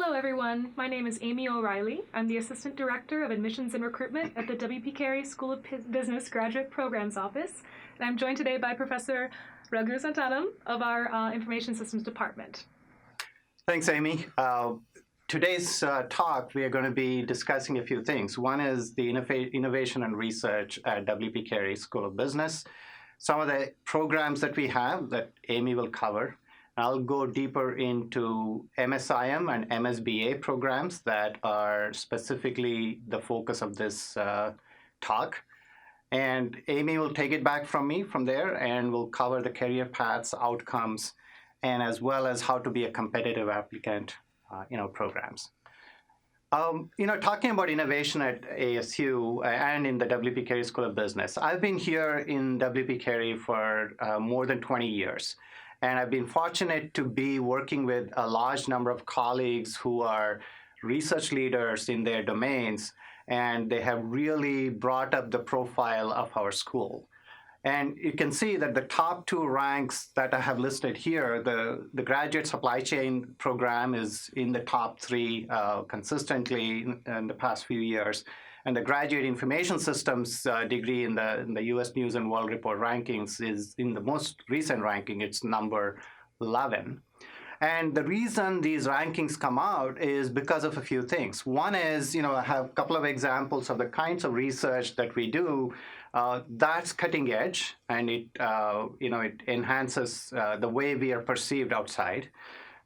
Hello, everyone. My name is Amy O'Reilly. I'm the Assistant Director of Admissions and Recruitment at the W.P. Carey School of Business Graduate Programs Office, and I'm joined today by Professor Raghu Santanam of our Information Systems Department. Thanks, Amy. Today's talk, we are going to be discussing a few things. One is the innovation and research at W.P. Carey School of Business, some of the programs that we have that Amy will cover. I'll go deeper into MSIM and MSBA programs that are specifically the focus of this talk. And Amy will take it back from me from there, and we'll cover the career paths, outcomes, and as well as how to be a competitive applicant programs. Talking about innovation at ASU and in the W.P. Carey School of Business, I've been here in W.P. Carey for more than 20 years. And I've been fortunate to be working with a large number of colleagues who are research leaders in their domains, and they have really brought up the profile of our school. And you can see that the top two ranks that I have listed here, the graduate supply chain program is in the top three consistently in the past few years. And the graduate information systems degree in the U.S. News and World Report rankings is in the most recent ranking, it's number 11. And the reason these rankings come out is because of a few things. One is, I have a couple of examples of the kinds of research that we do that's cutting edge, and it enhances the way we are perceived outside.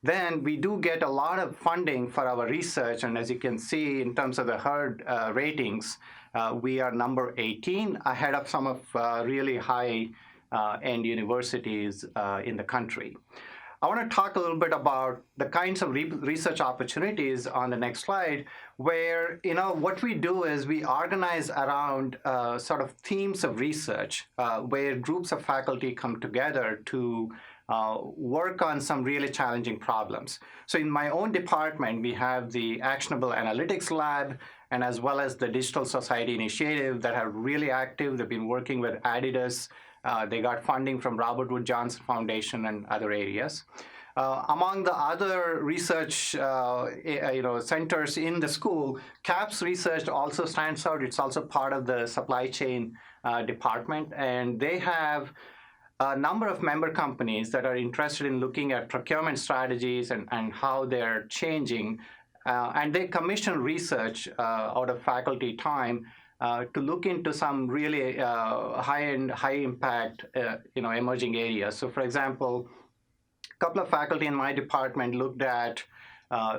Then we do get a lot of funding for our research, and as you can see in terms of the HERD ratings, we are number 18, ahead of some of really high-end universities in the country. I want to talk a little bit about the kinds of research opportunities on the next slide, where what we do is we organize around sort of themes of research, where groups of faculty come together to work on some really challenging problems. So in my own department, we have the Actionable Analytics Lab, and as well as the Digital Society Initiative that are really active. They've been working with Adidas. They got funding from Robert Wood Johnson Foundation and other areas. Among the other research centers in the school, CAPS research also stands out. It's also part of the supply chain department, and they have a number of member companies that are interested in looking at procurement strategies and how they're changing. And they commission research out of faculty time to look into some really high-end, high-impact, emerging areas. So, for example, a couple of faculty in my department looked at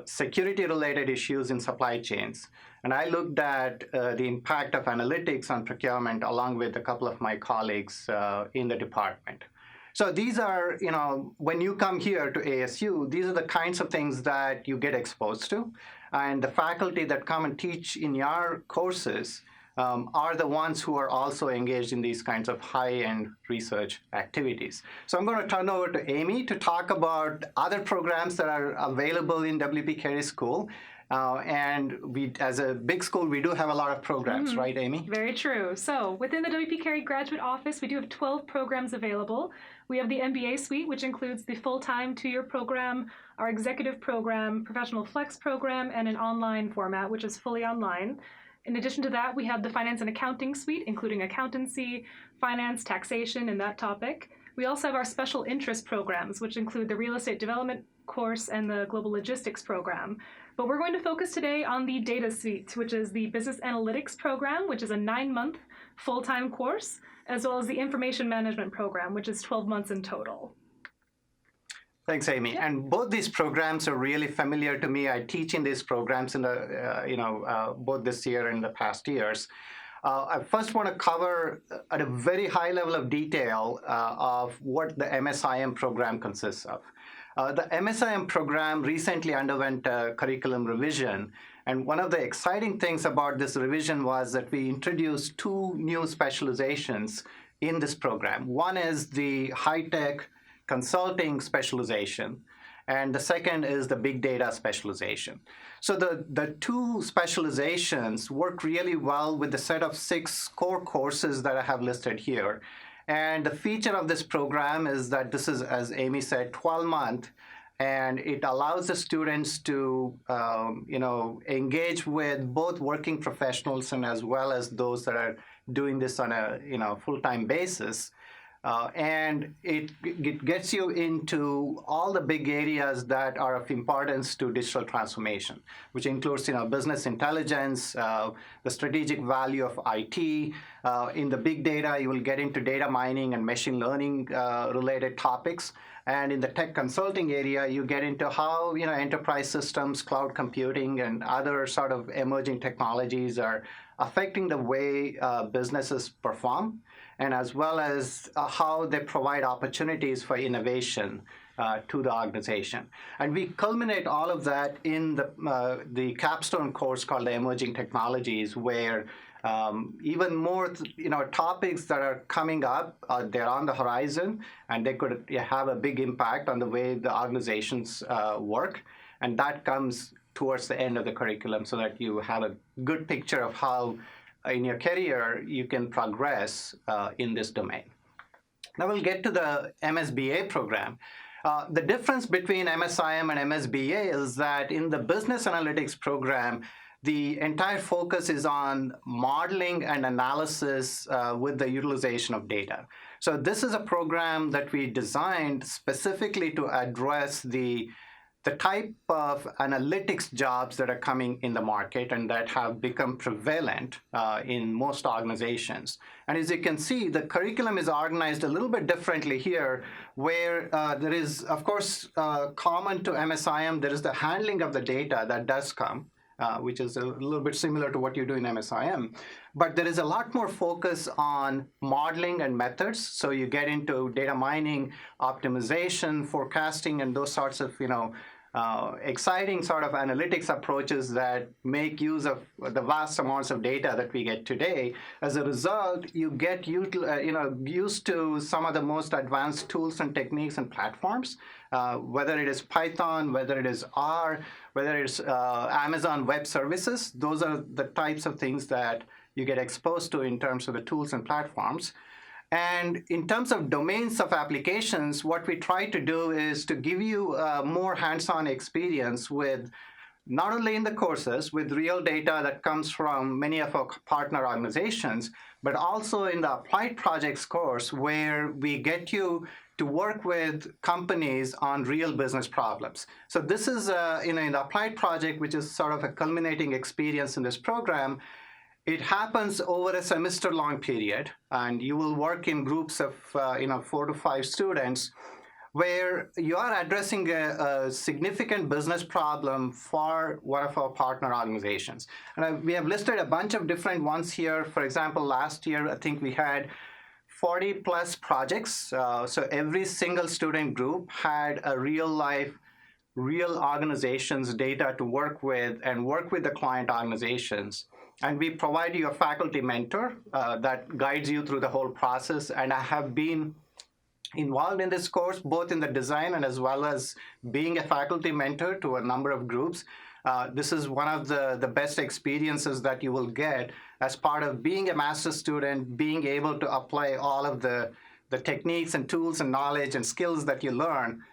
security-related issues in supply chains. And I looked at the impact of analytics on procurement along with a couple of my colleagues in the department. So these are, when you come here to ASU, these are the kinds of things that you get exposed to. And the faculty that come and teach in your courses are the ones who are also engaged in these kinds of high-end research activities. So I'm going to turn over to Amy to talk about other programs that are available in W.P. Carey School. And we, as a big school, we do have a lot of programs, right, Amy? Very true. So within the W.P. Carey Graduate Office, we do have 12 programs available. We have the MBA suite, which includes the full-time 2-year program, our executive program, professional flex program, and an online format, which is fully online. In addition to that, we have the finance and accounting suite, including accountancy, finance, taxation, and that topic. We also have our special interest programs, which include the real estate development course and the global logistics program. But we're going to focus today on the data suite, which is the business analytics program, which is a 9-month full-time course, as well as the information management program, which is 12 months in total. Thanks, Amy. Yeah. And both these programs are really familiar to me. I teach in these programs in the, both this year and the past years. I first want to cover at a very high level of detail of what the MSIM program consists of. The MSIM program recently underwent a curriculum revision, and one of the exciting things about this revision was that we introduced 2 new specializations in this program. One is the high-tech consulting specialization, and the second is the big data specialization. So the 2 specializations work really well with the set of 6 core courses that I have listed here. And the feature of this program is that this is, as Amy said, 12-month, and it allows the students to engage with both working professionals and as well as those that are doing this on a full-time basis. And it gets you into all the big areas that are of importance to digital transformation, which includes business intelligence, the strategic value of IT. In the big data, you will get into data mining and machine learning related topics. And in the tech consulting area, you get into how enterprise systems, cloud computing, and other sort of emerging technologies are affecting the way businesses perform, and as well as how they provide opportunities for innovation to the organization. And we culminate all of that in the capstone course called the Emerging Technologies, where even more topics that are coming up, they're on the horizon, and they could have a big impact on the way the organizations work. And that comes towards the end of the curriculum so that you have a good picture of how in your career you can progress in this domain. Now we'll get to the MSBA program. The difference between MSIM and MSBA is that in the business analytics program, the entire focus is on modeling and analysis with the utilization of data. So this is a program that we designed specifically to address the type of analytics jobs that are coming in the market and that have become prevalent in most organizations. And as you can see, the curriculum is organized a little bit differently here, where there is, of course, common to MSIM, there is the handling of the data that does come, which is a little bit similar to what you do in MSIM. But there is a lot more focus on modeling and methods. So you get into data mining, optimization, forecasting, and those sorts of exciting sort of analytics approaches that make use of the vast amounts of data that we get today. As a result, you get used to some of the most advanced tools and techniques and platforms, whether it is Python, whether it is R, whether it's Amazon Web Services. Those are the types of things that you get exposed to in terms of the tools and platforms. And in terms of domains of applications, what we try to do is to give you more hands-on experience with, not only in the courses, with real data that comes from many of our partner organizations, but also in the applied projects course, where we get you to work with companies on real business problems. So this is, in the applied project, which is sort of a culminating experience in this program. It happens over a semester-long period, and you will work in groups of 4 to 5 students, where you are addressing a significant business problem for one of our partner organizations. And we have listed a bunch of different ones here. For example, last year, I think we had 40 plus projects. So every single student group had a real organization's data to work with and work with the client organizations. And we provide you a faculty mentor that guides you through the whole process. And I have been involved in this course, both in the design and as well as being a faculty mentor to a number of groups. This is one of the best experiences that you will get as part of being a master's student, being able to apply all of the techniques and tools and knowledge and skills that you learn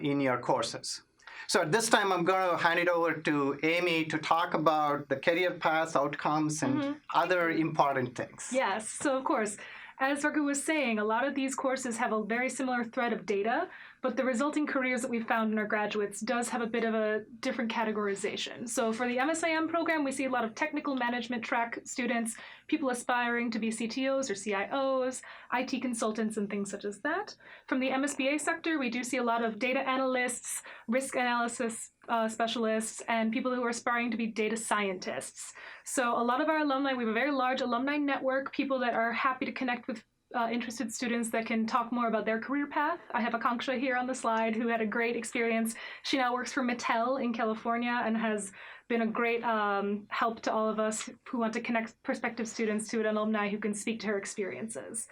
in your courses. So at this time, I'm going to hand it over to Amy to talk about the career path, outcomes, and other important things. Yes, so of course, as Raghu was saying, a lot of these courses have a very similar thread of data, but the resulting careers that we've found in our graduates does have a bit of a different categorization. So for the MSIM program, we see a lot of technical management track students, people aspiring to be CTOs or CIOs, IT consultants, and things such as that. From the MSBA sector, we do see a lot of data analysts, risk analysis specialists, and people who are aspiring to be data scientists. So a lot of our alumni, we have a very large alumni network, people that are happy to connect with interested students that can talk more about their career path. I have Akanksha here on the slide who had a great experience. She now works for Mattel in California and has been a great help to all of us who want to connect prospective students to an alumni who can speak to her experiences.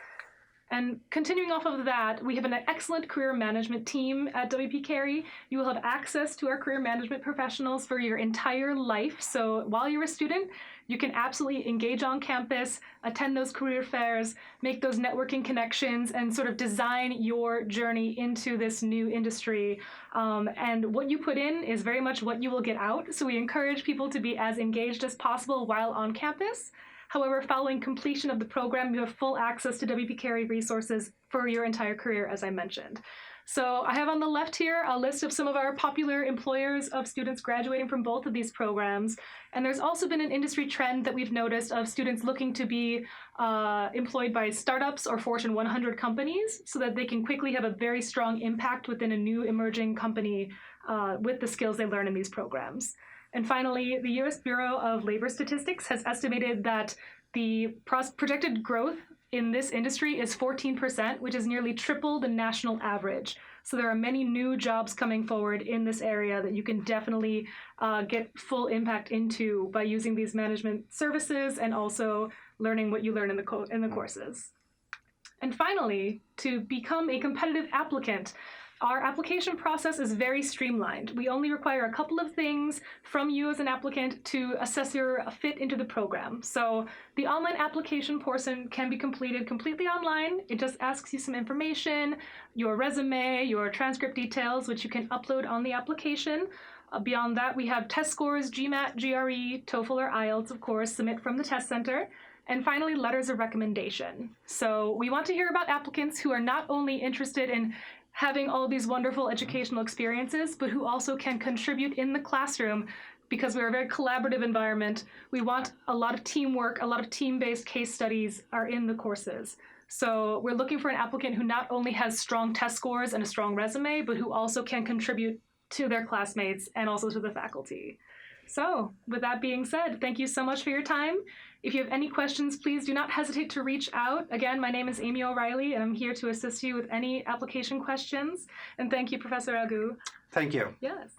And continuing off of that, we have an excellent career management team at WP Carey. You will have access to our career management professionals for your entire life. So while you're a student, you can absolutely engage on campus, attend those career fairs, make those networking connections, and sort of design your journey into this new industry. And what you put in is very much what you will get out. So we encourage people to be as engaged as possible while on campus. However, following completion of the program, you have full access to WP Carey resources for your entire career, as I mentioned. So I have on the left here a list of some of our popular employers of students graduating from both of these programs. And there's also been an industry trend that we've noticed of students looking to be employed by startups or Fortune 100 companies so that they can quickly have a very strong impact within a new emerging company with the skills they learn in these programs. And finally, the U.S. Bureau of Labor Statistics has estimated that the projected growth in this industry is 14%, which is nearly triple the national average. So there are many new jobs coming forward in this area that you can definitely get full impact into by using these management services and also learning what you learn in the courses. And finally, to become a competitive applicant, our application process is very streamlined. We only require a couple of things from you as an applicant to assess your fit into the program. So the online application portion can be completed completely online. It just asks you some information, your resume, your transcript details, which you can upload on the application. Beyond that, we have test scores, GMAT, GRE, TOEFL, or IELTS, of course, submit from the test center. And finally, letters of recommendation. So we want to hear about applicants who are not only interested in having all these wonderful educational experiences, but who also can contribute in the classroom because we're a very collaborative environment. We want a lot of teamwork, a lot of team-based case studies are in the courses. So we're looking for an applicant who not only has strong test scores and a strong resume, but who also can contribute to their classmates and also to the faculty. So with that being said, thank you so much for your time. If you have any questions, please do not hesitate to reach out. Again, my name is Amy O'Reilly, and I'm here to assist you with any application questions. And thank you, Professor Agu. Thank you. Yes.